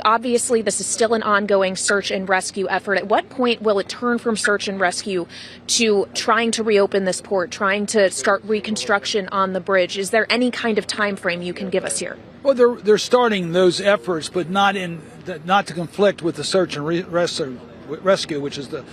Obviously, this is still an ongoing search and rescue effort. At what point will it turn from search and rescue to trying to reopen this port, trying to start reconstruction on the bridge? Is there any kind of time frame you can give us here? Well, they're starting those efforts, but not to conflict with the search and rescue, which is the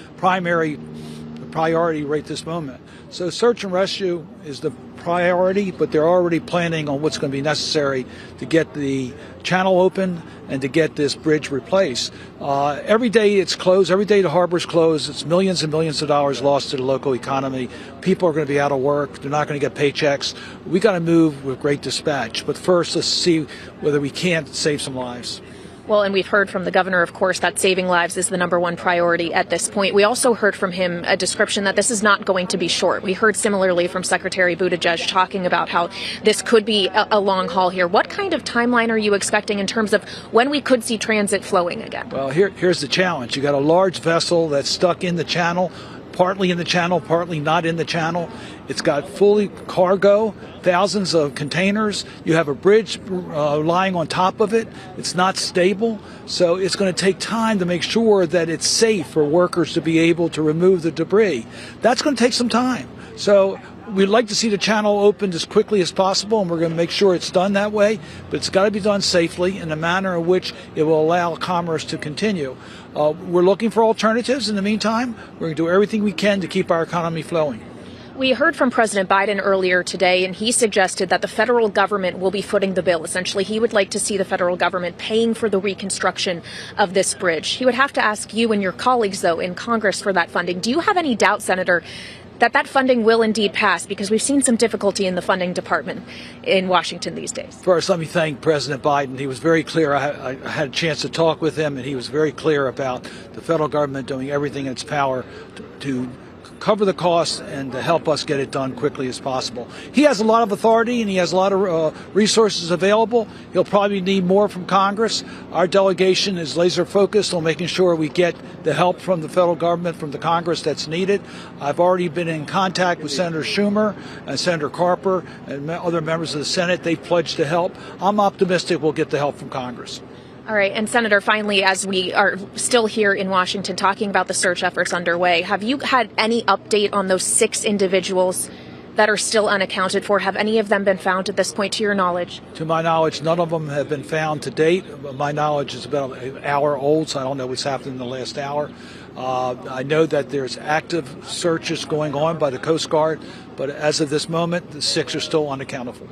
priority right this moment. So search and rescue is the priority, but they're already planning on what's going to be necessary to get the channel open and to get this bridge replaced. Every day it's closed, every day the harbor's closed, it's millions and millions of dollars lost to the local economy. People are going to be out of work, they're not going to get paychecks. We got to move with great dispatch, but first let's see whether we can't save some lives. Well, and we've heard from the governor, of course, that saving lives is the #1 priority at this point. We also heard from him a description that this is not going to be short. We heard similarly from Secretary Buttigieg talking about how this could be a long haul here. What kind of timeline are you expecting in terms of when we could see transit flowing again? Well, here's the challenge. You got a large vessel that's stuck in the channel, partly in the channel, partly not in the channel. It's got fully cargo, thousands of containers. You have a bridge lying on top of it. It's not stable. So it's going to take time to make sure that it's safe for workers to be able to remove the debris. That's going to take some time. So we'd like to see the channel opened as quickly as possible, and we're going to make sure it's done that way. But it's got to be done safely in a manner in which it will allow commerce to continue. We're looking for alternatives in the meantime. We're going to do everything we can to keep our economy flowing. We heard from President Biden earlier today, and he suggested that the federal government will be footing the bill. Essentially, he would like to see the federal government paying for the reconstruction of this bridge. He would have to ask you and your colleagues, though, in Congress for that funding. Do you have any doubt, Senator, that funding will indeed pass? Because we've seen some difficulty in the funding department in Washington these days. First, let me thank President Biden. He was very clear. I had a chance to talk with him, and he was very clear about the federal government doing everything in its power to cover the costs and to help us get it done quickly as possible. He has a lot of authority and he has a lot of resources available. He'll probably need more from Congress. Our delegation is laser focused on making sure we get the help from the federal government, from the Congress that's needed. I've already been in contact with Senator Schumer and Senator Carper and other members of the Senate. They've pledged to help. I'm optimistic we'll get the help from Congress. All right. And Senator, finally, as we are still here in Washington talking about the search efforts underway, have you had any update on those 6 individuals that are still unaccounted for? Have any of them been found at this point, to your knowledge? To my knowledge, none of them have been found to date. My knowledge is about an hour old, so I don't know what's happened in the last hour. I know that there's active searches going on by the Coast Guard, but as of this moment, the 6 are still unaccounted for.